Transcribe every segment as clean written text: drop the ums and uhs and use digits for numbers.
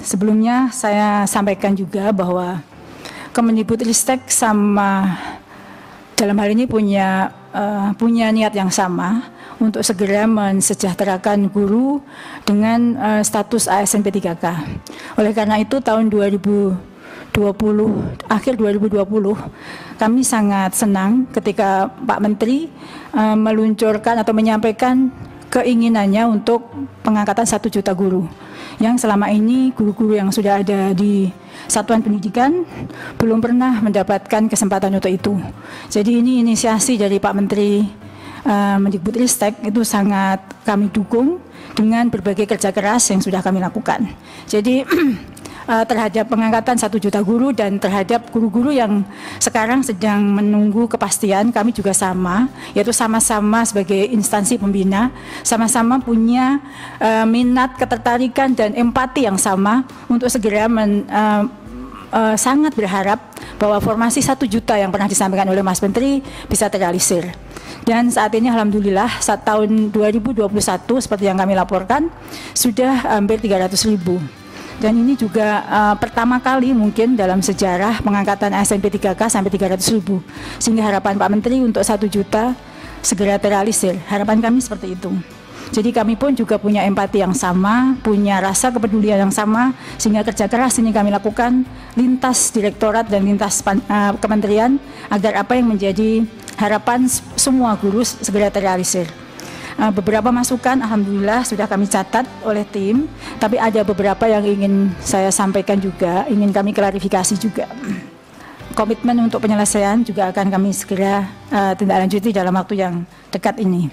Sebelumnya saya sampaikan juga bahwa Kemendikbudristek sama dalam hal ini punya niat yang sama untuk segera mensejahterakan guru dengan status ASN P3K. Oleh karena itu tahun akhir 2020 kami sangat senang ketika Pak Menteri meluncurkan atau menyampaikan keinginannya untuk pengangkatan 1 juta guru yang selama ini guru-guru yang sudah ada di satuan pendidikan belum pernah mendapatkan kesempatan untuk itu. Jadi ini inisiasi dari Pak Menteri Mendikbudristek itu sangat kami dukung dengan berbagai kerja keras yang sudah kami lakukan. Jadi terhadap pengangkatan 1 juta guru dan terhadap guru-guru yang sekarang sedang menunggu kepastian, kami juga sama, yaitu sama-sama sebagai instansi pembina, sama-sama punya minat, ketertarikan dan empati yang sama untuk segera sangat berharap bahwa formasi 1 juta yang pernah disampaikan oleh Mas Menteri bisa terrealisir. Dan saat ini alhamdulillah saat tahun 2021 seperti yang kami laporkan sudah hampir 300.000. Dan ini juga pertama kali mungkin dalam sejarah pengangkatan ASN P3K sampai 300.000. Sehingga harapan Pak Menteri untuk 1 juta segera terrealisir. Harapan kami seperti itu. Jadi kami pun juga punya empati yang sama, punya rasa kepedulian yang sama, sehingga kerja keras ini kami lakukan lintas direktorat dan lintas kementerian agar apa yang menjadi harapan semua guru segera terrealisir. Beberapa masukan alhamdulillah sudah kami catat oleh tim, tapi ada beberapa yang ingin saya sampaikan juga, ingin kami klarifikasi juga. Komitmen untuk penyelesaian juga akan kami segera tindak lanjuti dalam waktu yang dekat ini.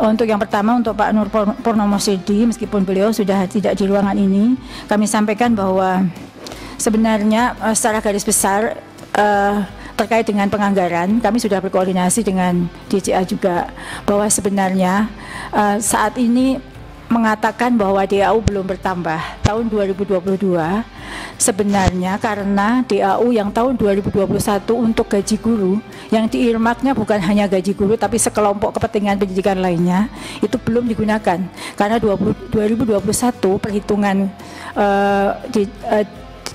Untuk yang pertama, untuk Pak Nur Purnomo Sidi, meskipun beliau sudah tidak di ruangan ini, kami sampaikan bahwa sebenarnya secara garis besar terkait dengan penganggaran, kami sudah berkoordinasi dengan DCA juga bahwa sebenarnya saat ini mengatakan bahwa DAU belum bertambah tahun 2022 sebenarnya karena DAU yang tahun 2021 untuk gaji guru yang diirmaknya bukan hanya gaji guru tapi sekelompok kepentingan pendidikan lainnya itu belum digunakan karena 2021 perhitungan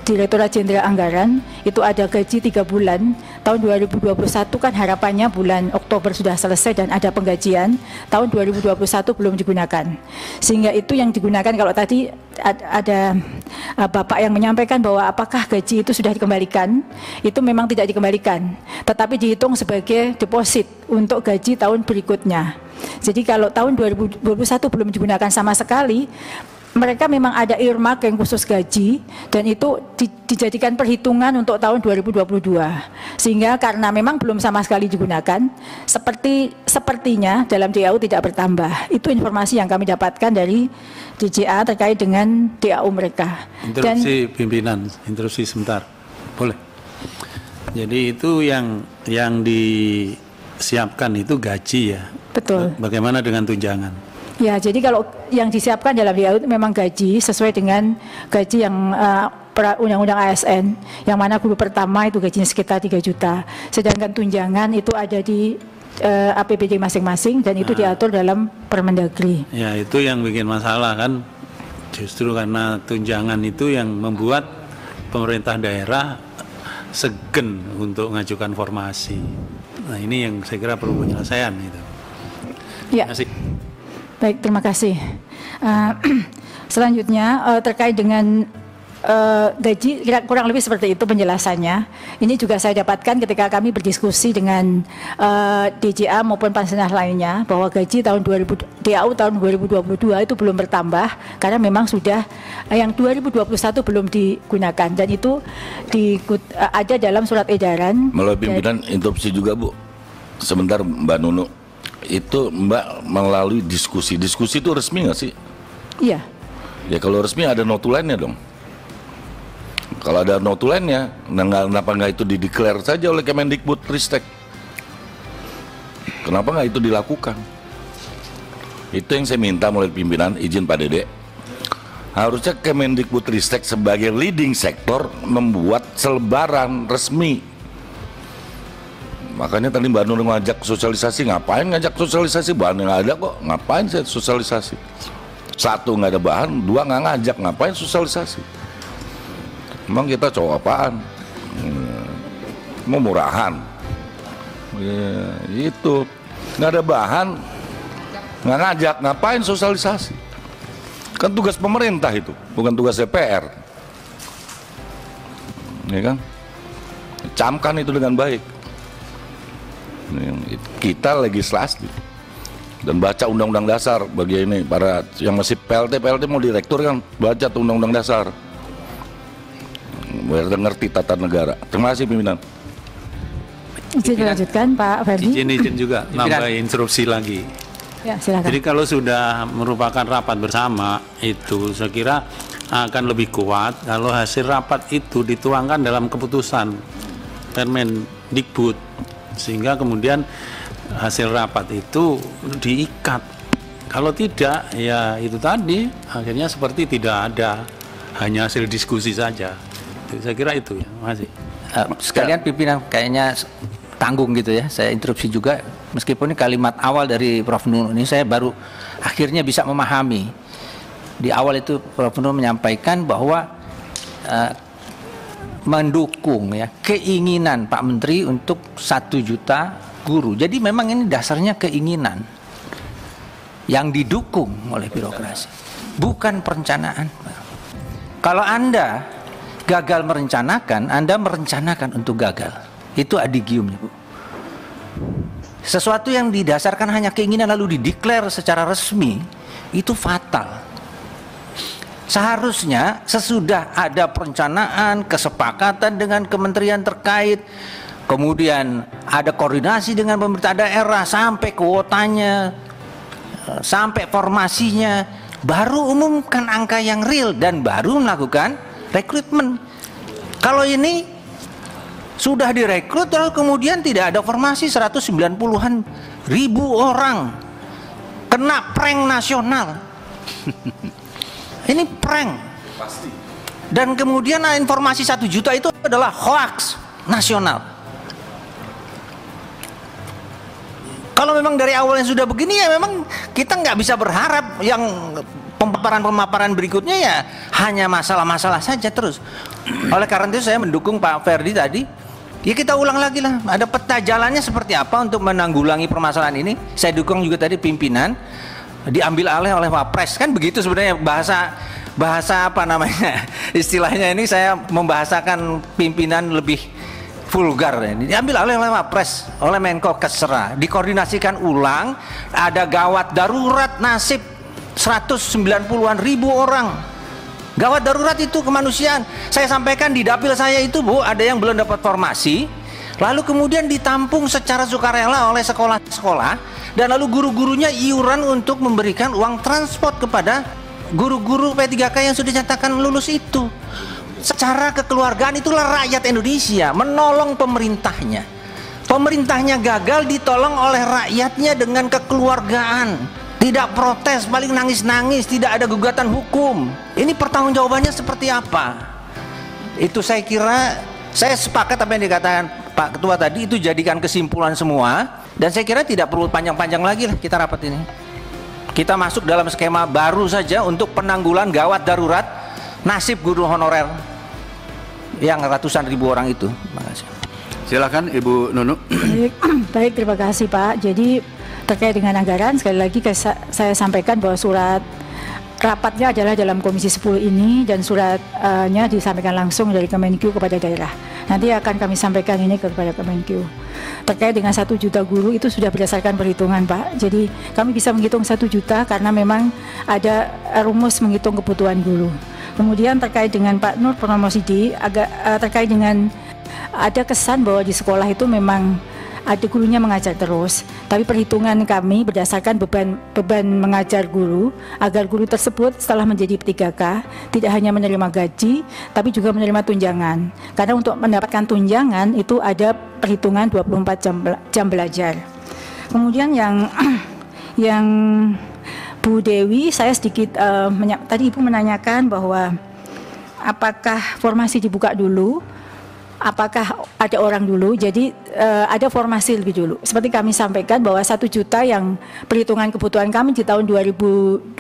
Direktorat Jenderal Anggaran itu ada gaji 3 bulan. Tahun 2021 kan harapannya bulan Oktober sudah selesai dan ada penggajian. Tahun 2021 belum digunakan. Sehingga itu yang digunakan kalau tadi ada Bapak yang menyampaikan bahwa apakah gaji itu sudah dikembalikan. Itu memang tidak dikembalikan. Tetapi dihitung sebagai deposit untuk gaji tahun berikutnya. Jadi kalau tahun 2021 belum digunakan sama sekali, mereka memang ada earmark yang khusus gaji dan itu dijadikan perhitungan untuk tahun 2022 sehingga karena memang belum sama sekali digunakan sepertinya dalam DAU tidak bertambah. Itu informasi yang kami dapatkan dari DJA terkait dengan DAU mereka. Interupsi pimpinan, interupsi sebentar boleh. Jadi itu yang disiapkan itu gaji ya. Betul. Bagaimana dengan tunjangan? Ya, jadi kalau yang disiapkan dalam DAU itu memang gaji sesuai dengan gaji yang Undang-Undang ASN, yang mana guru pertama itu gajinya sekitar 3 juta. Sedangkan tunjangan itu ada di APBD masing-masing dan itu diatur dalam Permendagri. Ya, itu yang bikin masalah kan, justru karena tunjangan itu yang membuat pemerintah daerah segen untuk mengajukan formasi. Nah, ini yang saya kira perlu penyelesaian itu. Ya. Terima kasih. Baik, terima kasih. Selanjutnya terkait dengan gaji, kurang lebih seperti itu penjelasannya. Ini juga saya dapatkan ketika kami berdiskusi dengan DJA maupun Pansenas lainnya bahwa gaji DAU tahun 2022 itu belum bertambah karena memang sudah yang 2021 belum digunakan dan itu ada dalam surat edaran. Melalui pimpinan interupsi juga Bu. Sebentar Mbak Nunu. Itu Mbak melalui diskusi itu resmi nggak sih? Iya. Ya kalau resmi ada notulennya dong. Kalau ada notulennya, kenapa nggak itu dideklar saja oleh Kemendikbudristek? Kenapa nggak itu dilakukan? Itu yang saya minta melalui pimpinan, izin Pak Dede. Harusnya Kemendikbudristek sebagai leading sektor membuat selebaran resmi. Makanya tadi Mbak Nur ngajak sosialisasi, ngapain ngajak sosialisasi? Bahan yang ada kok, ngapain saya sosialisasi? Satu, nggak ada bahan, dua, nggak ngajak, ngapain sosialisasi? Emang kita cowok apaan? Mau murahan? Ya, itu nggak ada bahan, nggak ngajak, ngapain sosialisasi? Kan tugas pemerintah itu, bukan tugas DPR, ya kan? Camkan itu dengan baik. Kita legislasi dan baca undang-undang dasar. Bagi ini para yang masih PLT mau direktur kan, baca tuh undang-undang dasar biar ngerti tata negara. Terima kasih pimpinan. Izin dilanjutkan Pak Ferdi. Izin juga nambah instruksi lagi. Ya, silakan. Jadi kalau sudah merupakan rapat bersama itu, saya kira akan lebih kuat kalau hasil rapat itu dituangkan dalam keputusan Permendikbud, sehingga kemudian hasil rapat itu diikat. Kalau tidak, ya itu tadi akhirnya seperti tidak ada, hanya hasil diskusi saja. Saya kira itu ya. Makasih. Sekalian pimpinan kayaknya tanggung gitu ya, saya interupsi juga, meskipun ini kalimat awal dari Prof. Nunu ini saya baru akhirnya bisa memahami. Di awal itu Prof. Nunu menyampaikan bahwa mendukung ya keinginan Pak Menteri untuk 1 juta guru. Jadi memang ini dasarnya keinginan yang didukung oleh birokrasi, bukan perencanaan. Kalau Anda gagal merencanakan, Anda merencanakan untuk gagal. Itu adigiumnya, Bu. Sesuatu yang didasarkan hanya keinginan lalu dideklar secara resmi, itu fatal. Seharusnya sesudah ada perencanaan, kesepakatan dengan kementerian terkait, kemudian ada koordinasi dengan pemerintah daerah sampai kuotanya, sampai formasinya, baru umumkan angka yang real dan baru melakukan rekrutmen. Kalau ini sudah direkrut lalu kemudian tidak ada formasi, 190-an ribu orang kena prank nasional. Ini prank. Pasti. Dan kemudian informasi 1 juta itu adalah hoax nasional. Kalau memang dari awalnya sudah begini, ya memang kita nggak bisa berharap yang pemaparan berikutnya ya hanya masalah-masalah saja terus. Oleh karena itu saya mendukung Pak Ferdi tadi. Ya kita ulang lagi lah, ada peta jalannya seperti apa untuk menanggulangi permasalahan ini. Saya dukung juga tadi pimpinan diambil alih oleh Wapres, kan begitu sebenarnya bahasa apa namanya istilahnya ini. Saya membahasakan pimpinan lebih vulgar ini. Diambil alih oleh Wapres, oleh Menko Kesra, dikoordinasikan ulang, ada gawat darurat nasib 190-an ribu orang. Gawat darurat itu kemanusiaan. Saya sampaikan di dapil saya itu, Bu, ada yang belum dapat formasi, lalu kemudian ditampung secara sukarela oleh sekolah-sekolah, dan lalu guru-gurunya iuran untuk memberikan uang transport kepada guru-guru P3K yang sudah dinyatakan lulus itu. Secara kekeluargaan itulah rakyat Indonesia menolong pemerintahnya. Pemerintahnya gagal, ditolong oleh rakyatnya dengan kekeluargaan. Tidak protes, paling nangis-nangis, tidak ada gugatan hukum. Ini pertanggungjawabannya seperti apa? Itu saya kira, saya sepakat apa yang dikatakan Pak Ketua tadi, itu jadikan kesimpulan semua. Dan saya kira tidak perlu panjang-panjang lagi lah kita rapat ini. Kita masuk dalam skema baru saja untuk penanggulan gawat darurat nasib guru honorer yang ratusan ribu orang itu. Terima kasih. Silakan Ibu Nunu. Baik, terima kasih Pak. Jadi terkait dengan anggaran, sekali lagi saya sampaikan bahwa surat rapatnya adalah dalam Komisi 10 ini, dan suratnya disampaikan langsung dari Kemenkyu kepada daerah. Nanti akan kami sampaikan ini kepada Kemenkyu. Terkait dengan 1 juta guru itu sudah berdasarkan perhitungan Pak. Jadi kami bisa menghitung 1 juta karena memang ada rumus menghitung kebutuhan guru. Kemudian terkait dengan Pak Nur Purnomo Sidi, terkait dengan ada kesan bahwa di sekolah itu memang ada gurunya mengajar terus, tapi perhitungan kami berdasarkan beban mengajar guru, agar guru tersebut setelah menjadi P3K tidak hanya menerima gaji tapi juga menerima tunjangan, karena untuk mendapatkan tunjangan itu ada perhitungan 24 jam belajar. Kemudian yang Bu Dewi, saya sedikit tadi Ibu menanyakan bahwa apakah formasi dibuka dulu. apakah ada orang dulu, jadi ada formasi lebih dulu. Seperti kami sampaikan bahwa 1 juta yang perhitungan kebutuhan kami di tahun 2021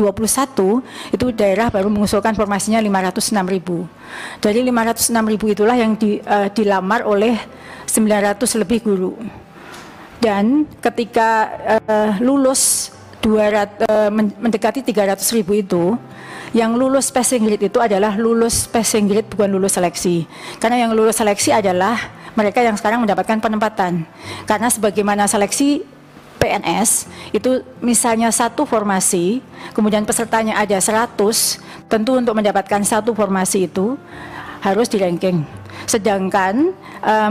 itu daerah baru mengusulkan formasinya 506.000. Dari 506.000 itulah yang dilamar oleh 900 lebih guru. Dan ketika lulus mendekati 300.000 itu, yang lulus passing grade itu adalah lulus passing grade, bukan lulus seleksi. Karena yang lulus seleksi adalah mereka yang sekarang mendapatkan penempatan. Karena sebagaimana seleksi PNS, itu misalnya satu formasi, kemudian pesertanya ada 100, tentu untuk mendapatkan satu formasi itu harus di-ranking. Sedangkan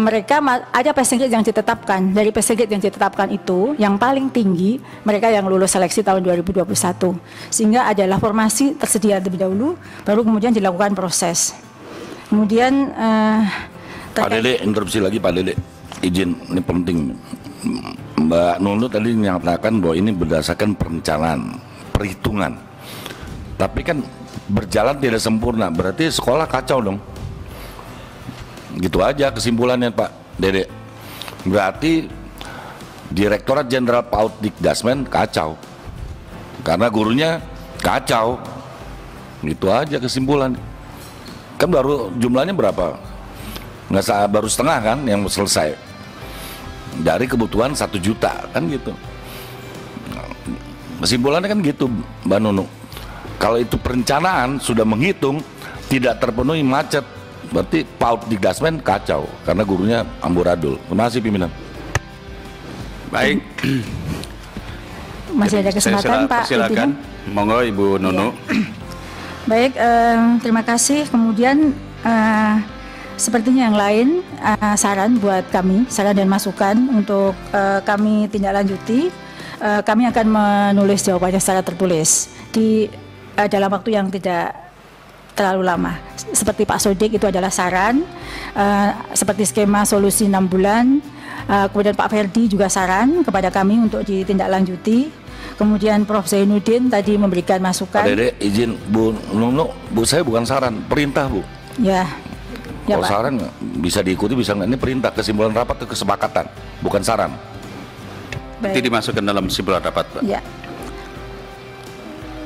mereka ada passing grade yang ditetapkan. Dari passing grade yang ditetapkan itu, yang paling tinggi mereka yang lulus seleksi tahun 2021. Sehingga adalah formasi tersedia terlebih dahulu, baru kemudian dilakukan proses. Kemudian Pak Dede, interupsi lagi Pak Dede, izin, ini penting. Mbak Nunu tadi menyatakan bahwa ini berdasarkan perencanaan, perhitungan. Tapi kan berjalan tidak sempurna, berarti sekolah kacau dong. Gitu aja kesimpulannya Pak Dede. Berarti Direktorat Jenderal PAUD Dikdasmen kacau karena gurunya kacau. Gitu aja kesimpulan. Kan baru jumlahnya berapa? Nggak, baru setengah kan yang selesai dari kebutuhan 1 juta kan gitu. Kesimpulannya kan gitu Mbak Nunu. Kalau itu perencanaan sudah menghitung tidak terpenuhi macet, berarti PAUD Dikdasmen kacau karena gurunya amburadul. Terima kasih pimpinan. Baik. Masih ada kesempatan Pak. Silakan. Monggo Ibu Nunu. Baik, terima kasih. Kemudian sepertinya yang lain saran buat kami, saran dan masukan untuk kami tindak lanjuti. Kami akan menulis jawabannya secara tertulis di dalam waktu yang tidak terlalu lama. Seperti Pak Sodik itu adalah saran, seperti skema solusi 6 bulan. Kemudian Pak Ferdi juga saran kepada kami untuk ditindaklanjuti. Kemudian Prof Zainuddin tadi memberikan masukan. Pak Dede, izin Bu Nunu, Bu, saya bukan saran, perintah Bu. Ya. Ya, kalau Pak. saran bisa diikuti, bisa nggak? Ini perintah, kesimpulan rapat itu kesepakatan, bukan saran. Nanti Baik. dimasukkan dalam kesimpulan rapat, Pak. Ya.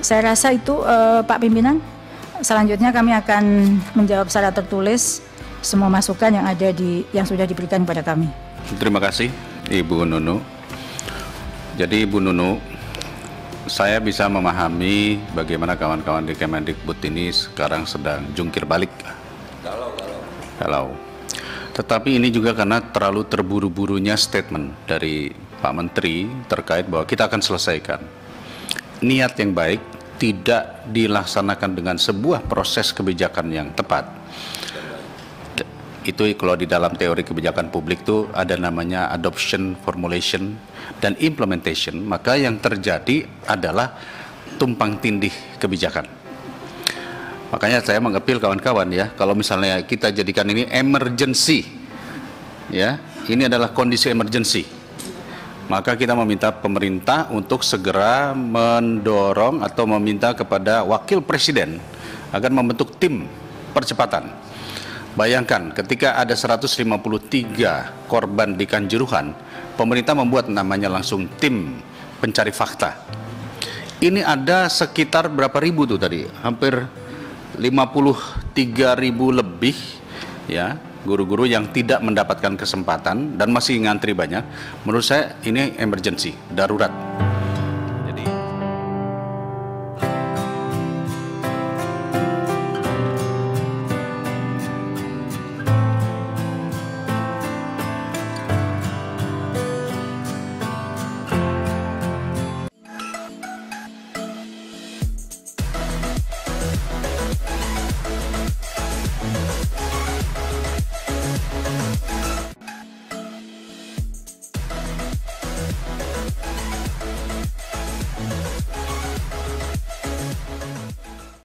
Saya rasa itu Pak Pimpinan. Selanjutnya kami akan menjawab secara tertulis semua masukan yang ada yang sudah diberikan kepada kami. Terima kasih Ibu Nunu. Jadi Ibu Nunu, saya bisa memahami bagaimana kawan-kawan di Kemendikbud ini sekarang sedang jungkir balik. Kalau. Tetapi ini juga karena terlalu terburu-burunya statement dari Pak Menteri terkait bahwa kita akan selesaikan. Niat yang baik tidak dilaksanakan dengan sebuah proses kebijakan yang tepat. Itu kalau di dalam teori kebijakan publik itu ada namanya adoption, formulation, dan implementation. Maka yang terjadi adalah tumpang tindih kebijakan. Makanya saya mengapil kawan-kawan ya, kalau misalnya kita jadikan ini emergency, ya, ini adalah kondisi emergency. Maka kita meminta pemerintah untuk segera mendorong atau meminta kepada Wakil Presiden agar membentuk tim percepatan. Bayangkan ketika ada 153 korban di Kanjuruhan, pemerintah membuat namanya langsung tim pencari fakta. Ini ada sekitar berapa ribu tuh tadi? Hampir 53.000 lebih ya, guru-guru yang tidak mendapatkan kesempatan dan masih ngantri banyak. Menurut saya ini emergency, darurat.